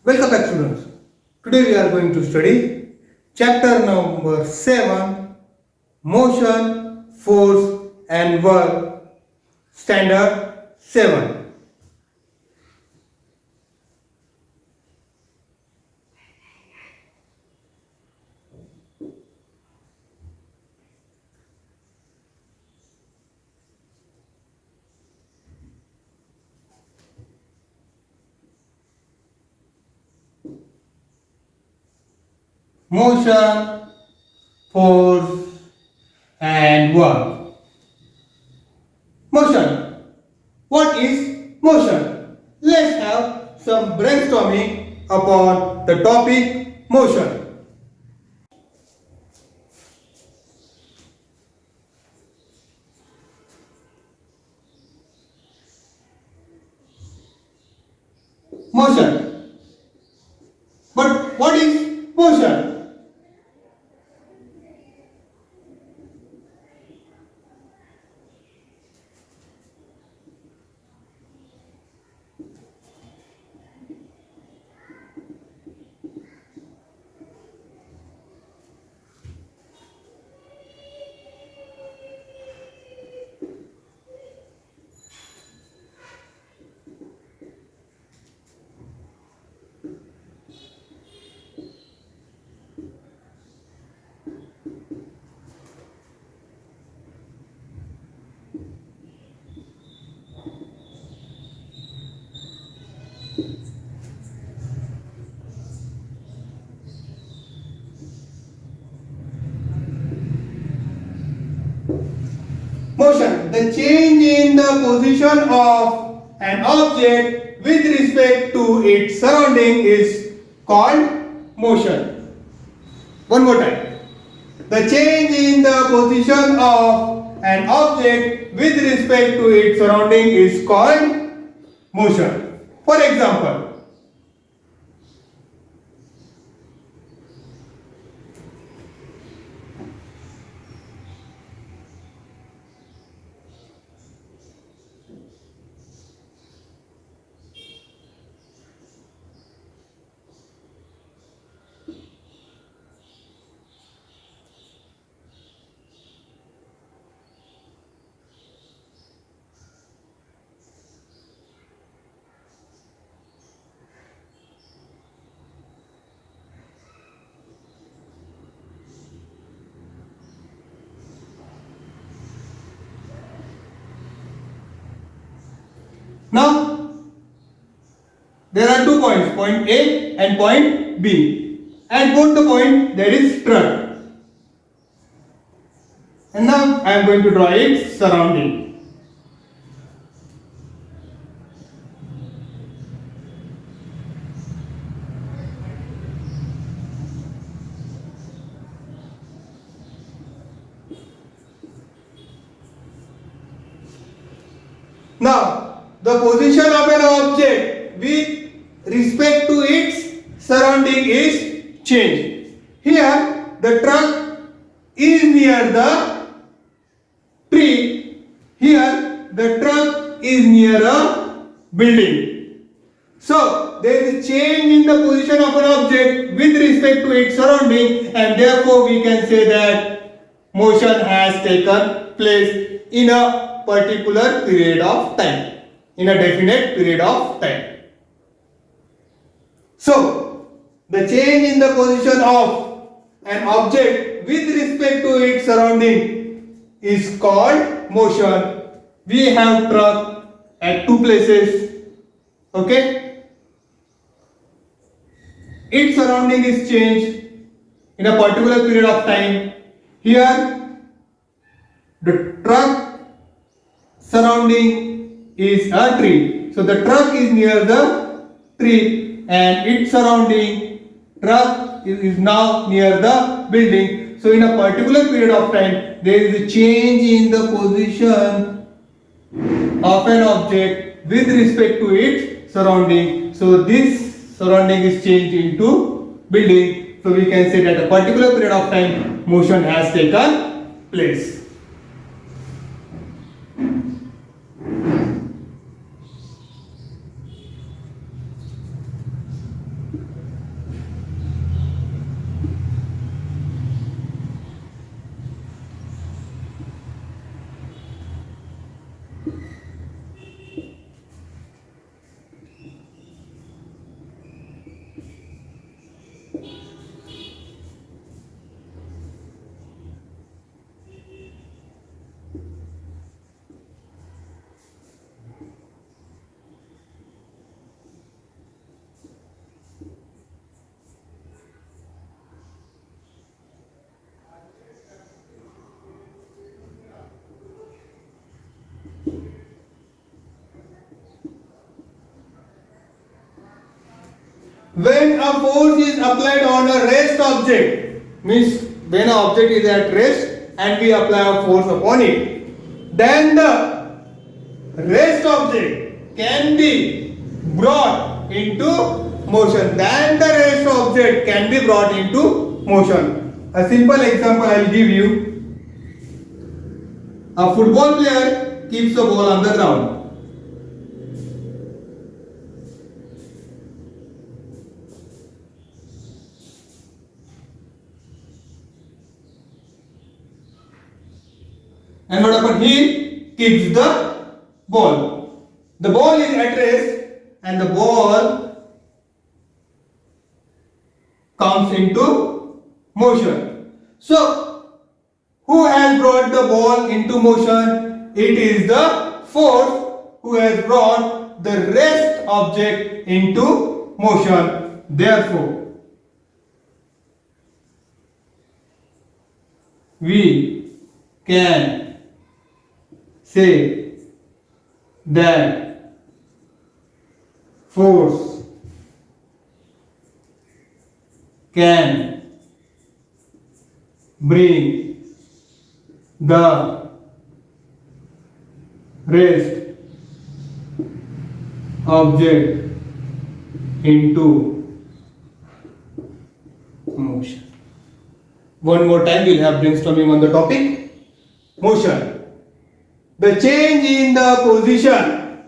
Welcome back, students. Today we are going to study chapter number 7, Motion, Force and Work, Standard 7. Motion, Force and Work. Motion. What is motion? Let's have some brainstorming upon the topic motion. Motion. But what is motion? Motion, the change in the position of an object with respect to its surrounding is called motion. One more time. The change in the position of an object with respect to its surrounding is called motion. For example, now there are 2 points, point A and point B. At both the point there is truck. And now I am going to draw its surrounding. Now, the position of an object with respect to its surrounding is changed. Here, the truck is near the tree. Here, the truck is near a building. So, there is a change in the position of an object with respect to its surrounding, and therefore we can say that motion has taken place in a particular period of time, in a definite period of time. So, the change in the position of an object with respect to its surrounding is called motion. We have truck at 2 places. Okay? Its surrounding is changed in a particular period of time. Here, the truck surrounding is a tree. So the truck is near the tree and its surrounding truck is now near the building. So in a particular period of time there is a change in the position of an object with respect to its surrounding. So this surrounding is changed into building. So we can say that a particular period of time motion has taken place. when a force is applied on a rest object, means when an object is at rest and we apply a force upon it, then the rest object can be brought into motion. Then the rest object can be brought into motion. A simple example I will give you. A football player keeps the ball on the ground. And what happens? He kicks the ball. The ball is at rest and the ball comes into motion. So, who has brought the ball into motion? It is the force who has brought the rest object into motion. Therefore, we can say that force can bring the rest object into motion. One more time, we'll have brainstorming on the topic motion. The change in the position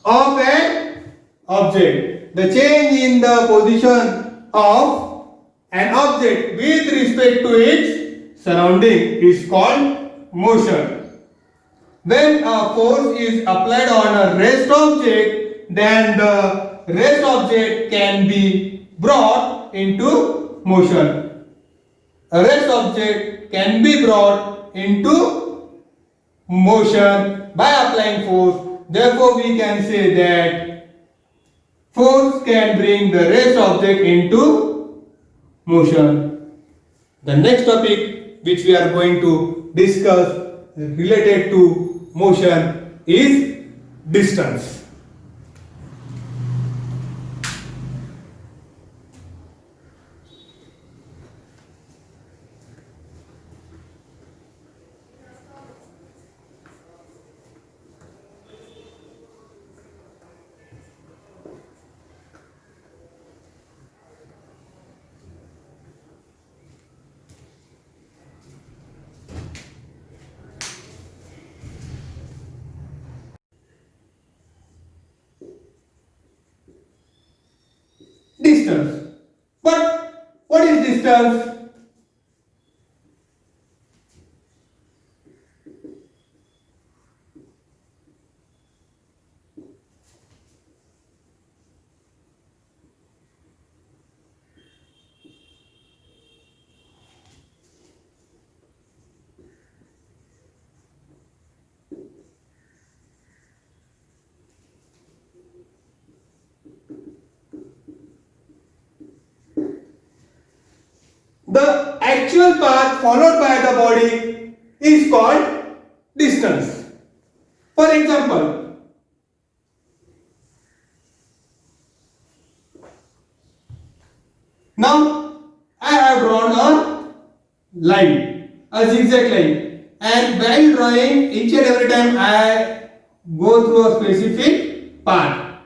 of an object. The change in the position of an object with respect to its surrounding is called motion. When a force is applied on a rest object, then the rest object can be brought into motion. A rest object can be brought into motion by applying force. Therefore, we can say that force can bring the rest object into motion. The next topic which we are going to discuss related to motion is distance. Distance. But what is distance? The actual path followed by the body is called distance. For example, now I have drawn a line, a zigzag line, and while drawing, each and every time I go through a specific path.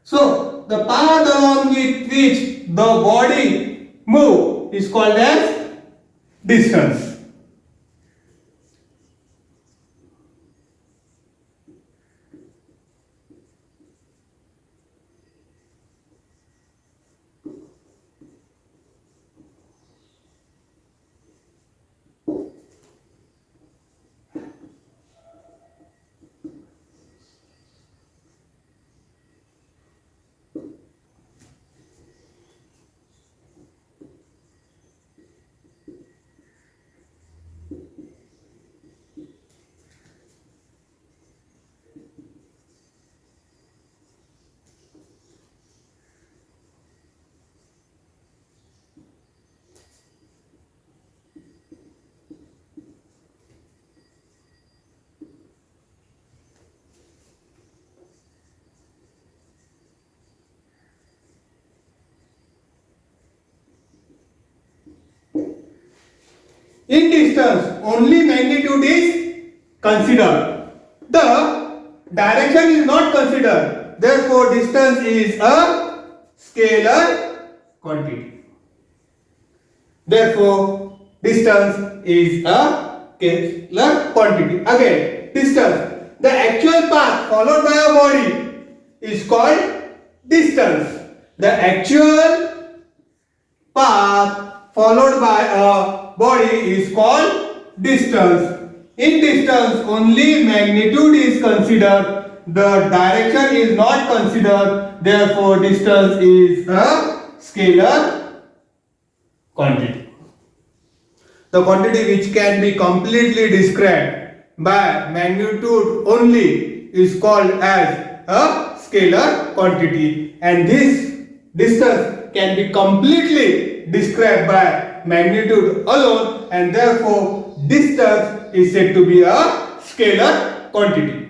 So the path along with which the body move is called as distance. In distance, only magnitude is considered. The direction is not considered. Therefore, distance is a scalar quantity. Therefore, distance is a scalar quantity. Again, distance. The actual path followed by a body is called distance. The actual path followed by a body is called distance. In distance, only magnitude is considered. The direction is not considered. Therefore, distance is a scalar quantity. The quantity which can be completely described by magnitude only is called as a scalar quantity, and this distance can be completely described by magnitude alone, and therefore distance is said to be a scalar quantity.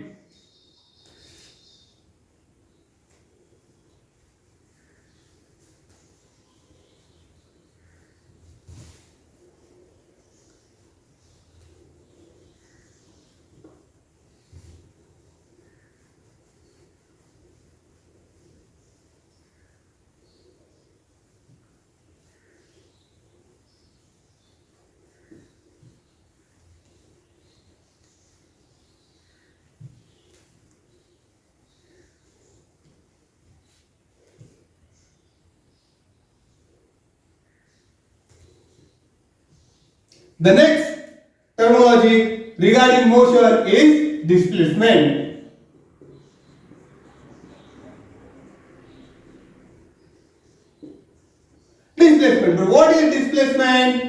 The next terminology regarding motion is displacement. Displacement. But what is displacement?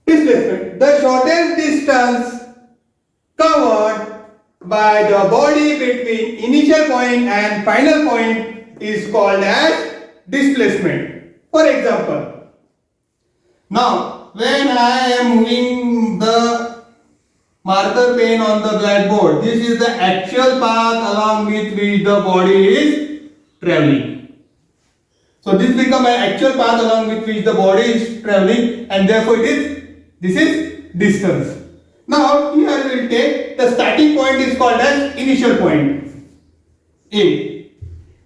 Displacement. The shortest distance covered by the body between initial point and final point is called as displacement. For example, now when I am moving the marker pen on the blackboard, this is the actual path along with which the body is traveling. So this becomes an actual path along with which the body is traveling, and therefore this is distance. Now here we will take the starting point is called as initial point A,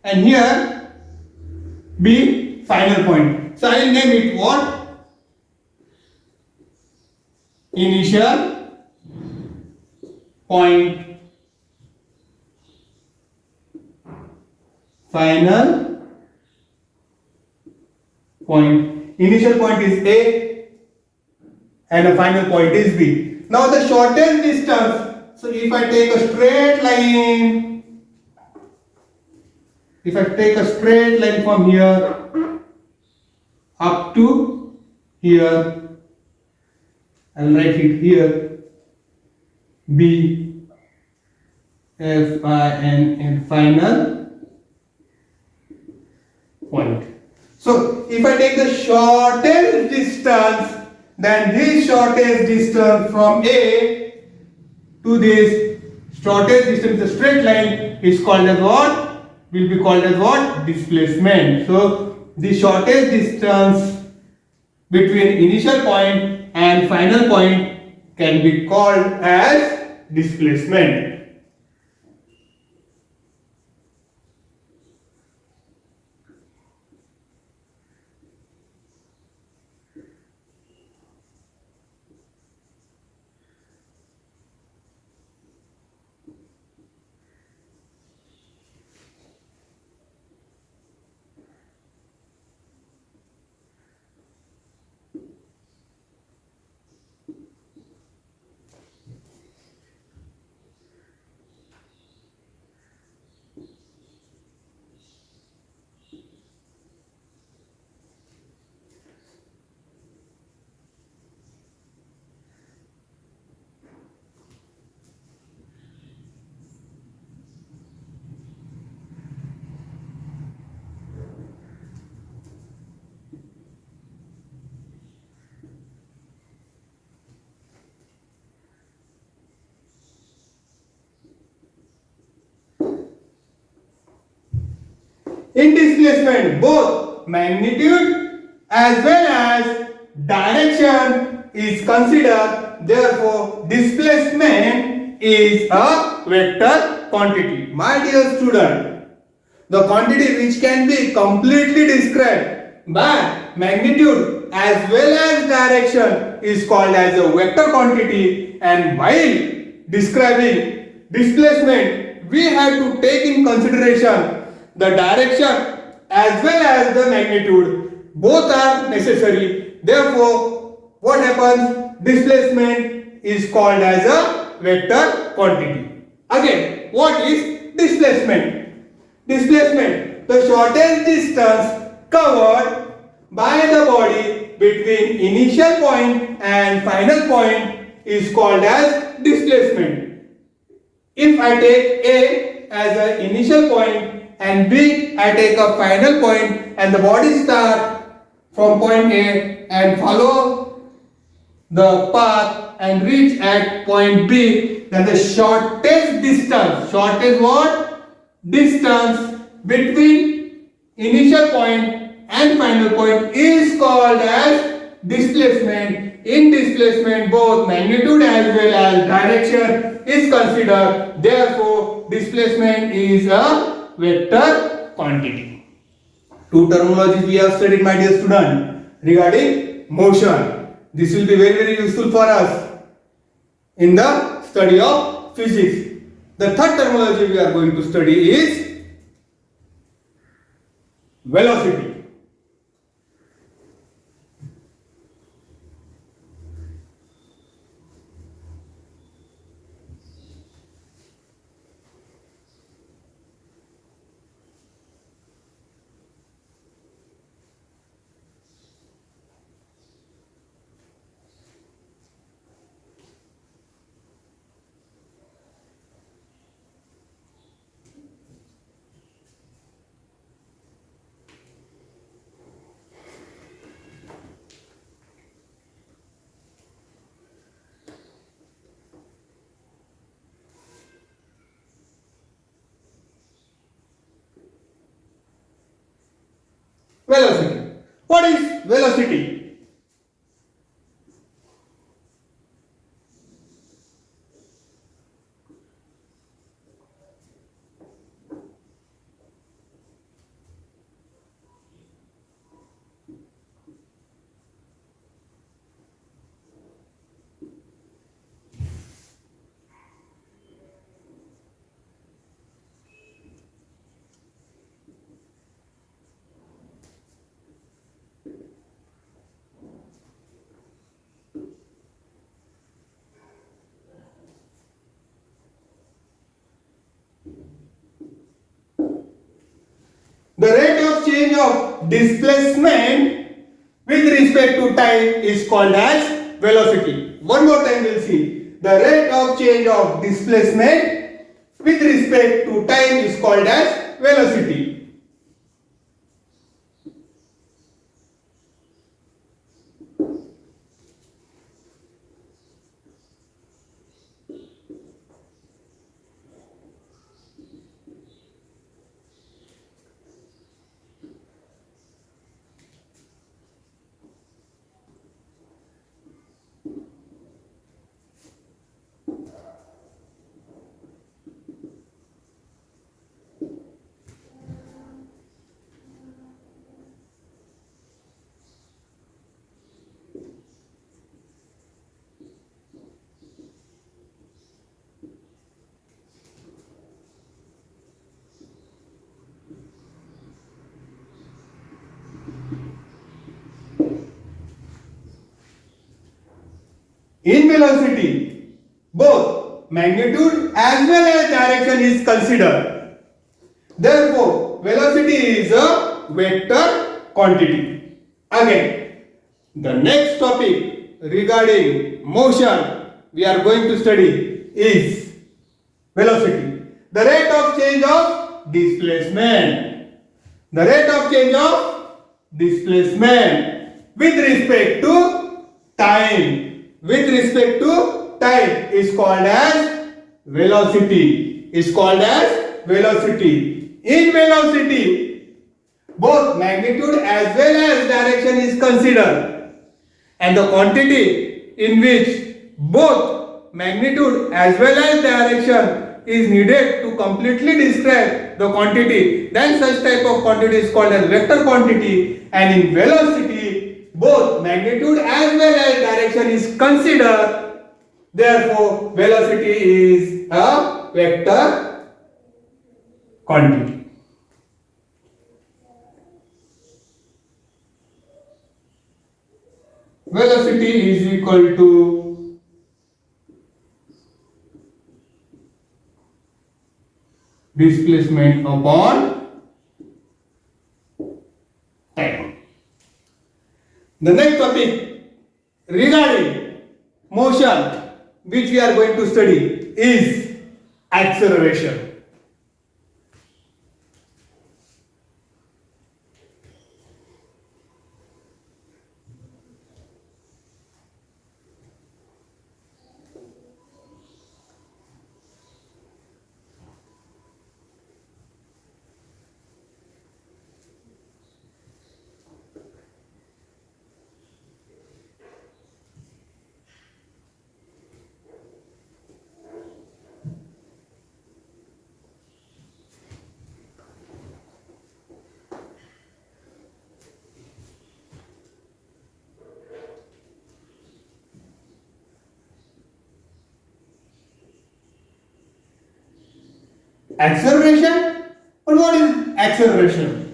and here B final point. So I will name it what? Initial point, final point. Initial point is A and the final point is B. Now the shortest distance, so if I take a straight line, from here up to here, I will write it here, B, F, I, N, and final point. So if I take the shortest distance, then this shortest distance from A to this shortest distance, the straight line, is called as what? Will be called as what? Displacement. So the shortest distance between initial point and final point can be called as displacement. In displacement, both magnitude as well as direction is considered. Therefore, displacement is a vector quantity. My dear student, the quantity which can be completely described by magnitude as well as direction is called as a vector quantity, and while describing displacement we have to take in consideration the direction as well as the magnitude. Both are necessary. Therefore, what happens? Displacement is called as a vector quantity. Again, what is displacement? Displacement, the shortest distance covered by the body between initial point and final point is called as displacement. If I take A as an initial point and B I take a final point, and the body start from point A and follow the path and reach at point B, then the shortest distance, shortest what? Distance between initial point and final point is called as displacement. In displacement, both magnitude as well as direction is considered. Therefore, displacement is a vector quantity. Two terminologies we have studied, my dear student, regarding motion. This will be very useful for us in the study of physics. The third terminology we are going to study is velocity. Velocity. What is velocity? The rate of change of displacement with respect to time is called as velocity. One more time we'll see. The rate of change of displacement with respect to time is called as velocity. In velocity, both magnitude as well as direction is considered. Therefore, velocity is a vector quantity. Again, the next topic regarding motion we are going to study is velocity. The rate of change of displacement. The rate of change of displacement with respect to time. With respect to time is called as velocity. Is called as velocity. In velocity, both magnitude as well as direction is considered, and the quantity in which both magnitude as well as direction is needed to completely describe the quantity, then such type of quantity is called as vector quantity. And in velocity, both magnitude as well as direction is considered, therefore velocity is a vector quantity. Velocity is equal to displacement upon time. The next topic regarding motion which we are going to study is acceleration. Acceleration? But what is acceleration?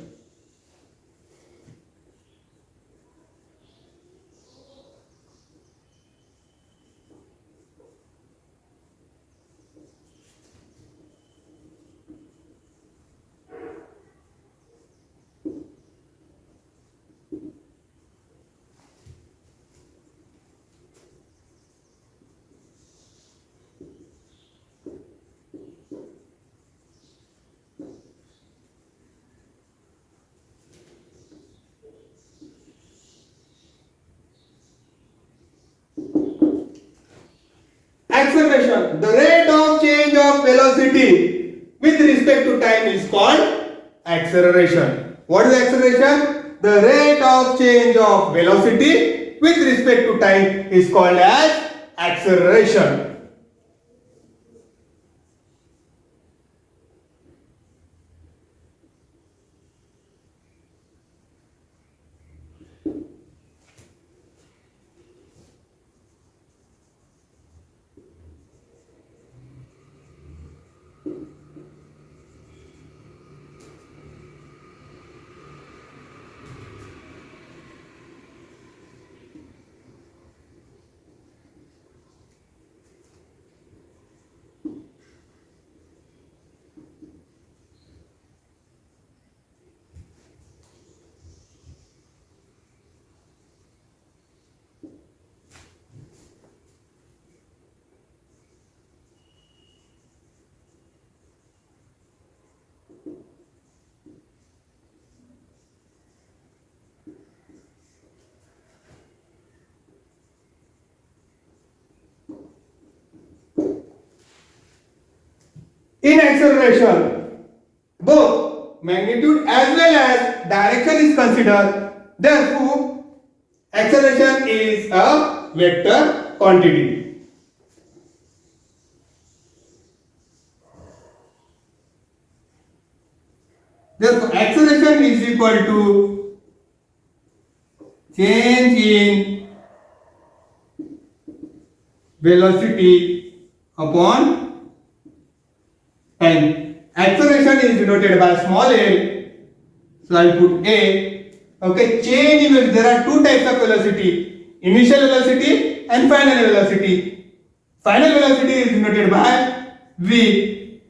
Acceleration, the rate of change of velocity with respect to time is called acceleration. What is acceleration? The rate of change of velocity with respect to time is called as acceleration. In acceleration, both magnitude as well as direction is considered. Therefore, acceleration is a vector quantity. Therefore, acceleration is equal to change in velocity upon time. Acceleration is denoted by small a. So I'll put a. Okay, change in velocity. There are two types of velocity: initial velocity and final velocity. Final velocity is denoted by v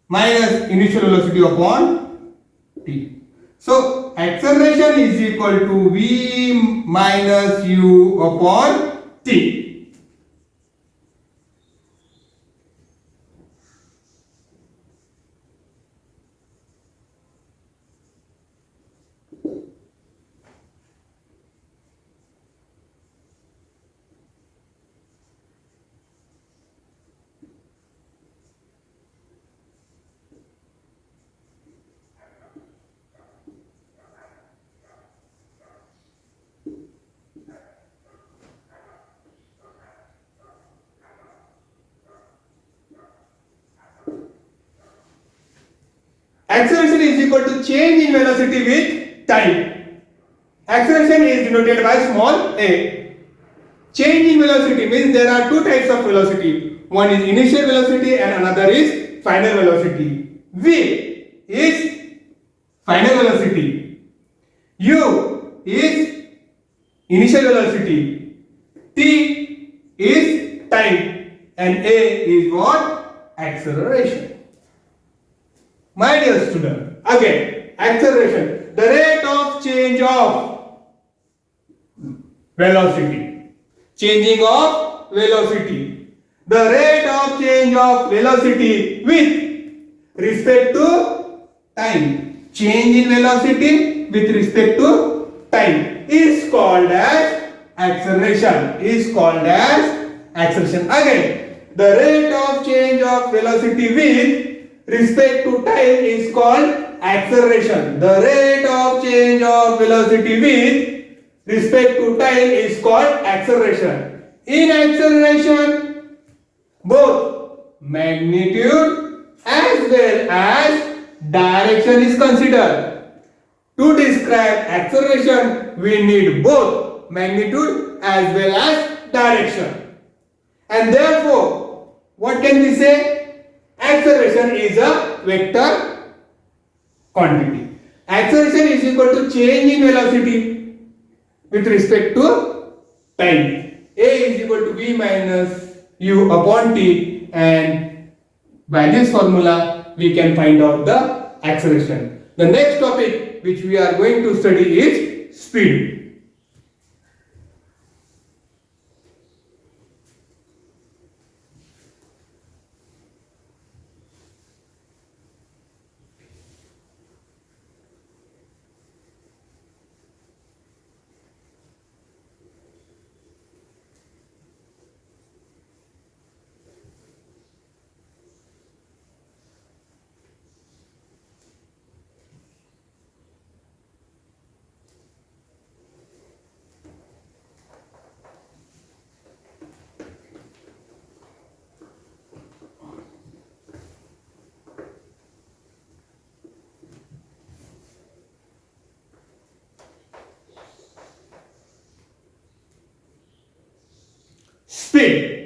minus initial velocity upon t. So acceleration is equal to v minus u upon t. Acceleration is equal to change in velocity with time. Acceleration is denoted by small a. Change in velocity means there are two types of velocity. One is initial velocity and another is final velocity. V is final velocity. U is initial velocity. T is time. And A is what? Acceleration. My dear student, again, acceleration, the rate of change of velocity. Changing of velocity. The rate of change of velocity with respect to time. Change in velocity with respect to time is called as acceleration. Is called as acceleration. Again, the rate of change of velocity with respect to time is called acceleration. The rate of change of velocity with respect to time is called acceleration. In acceleration, both magnitude as well as direction is considered. To describe acceleration, we need both magnitude as well as direction. And therefore, what can we say? Acceleration is a vector quantity. Acceleration is equal to change in velocity with respect to time. A is equal to v minus u upon t, and by this formula we can find out the acceleration. The next topic which we are going to study is speed. Speed.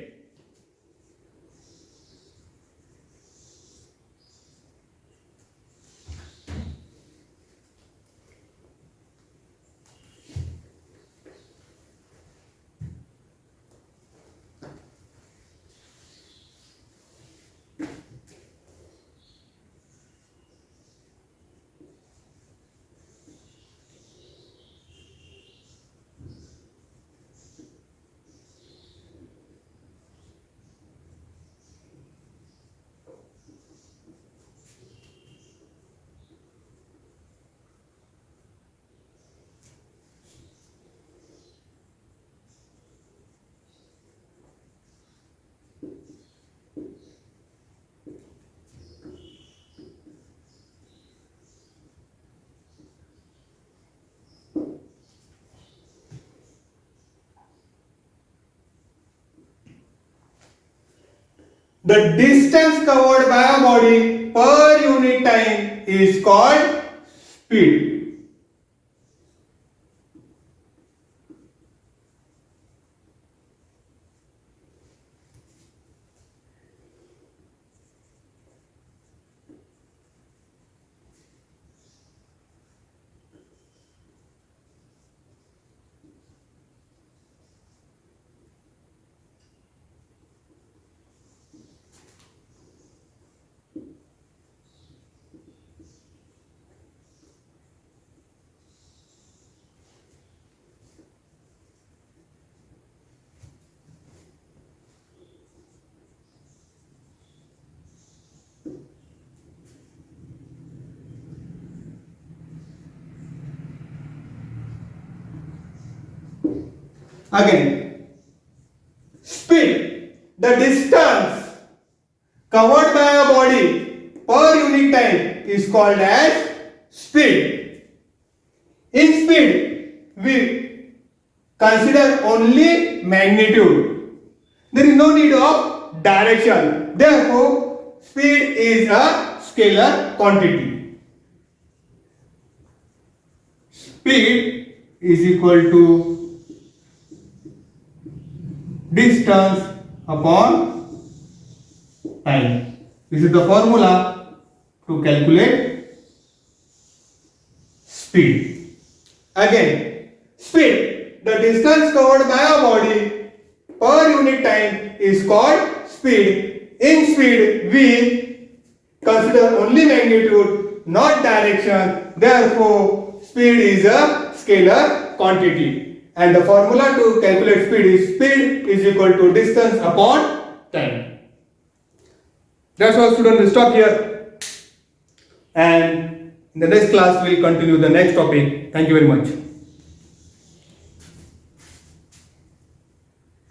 The distance covered by a body per unit time is called speed. Again, speed, the distance covered by a body per unit time is called as speed. In speed, we consider only magnitude. There is no need of direction. Therefore, speed is a scalar quantity. speed is equal to distance upon time. This is the formula to calculate speed. Again, speed, the distance covered by a body per unit time is called speed. In speed, we consider only magnitude, not direction. Therefore, speed is a scalar quantity. And the formula to calculate speed is equal to distance upon time. That's all, students. We'll stop here. And in the next class, we'll continue the next topic. Thank you very much.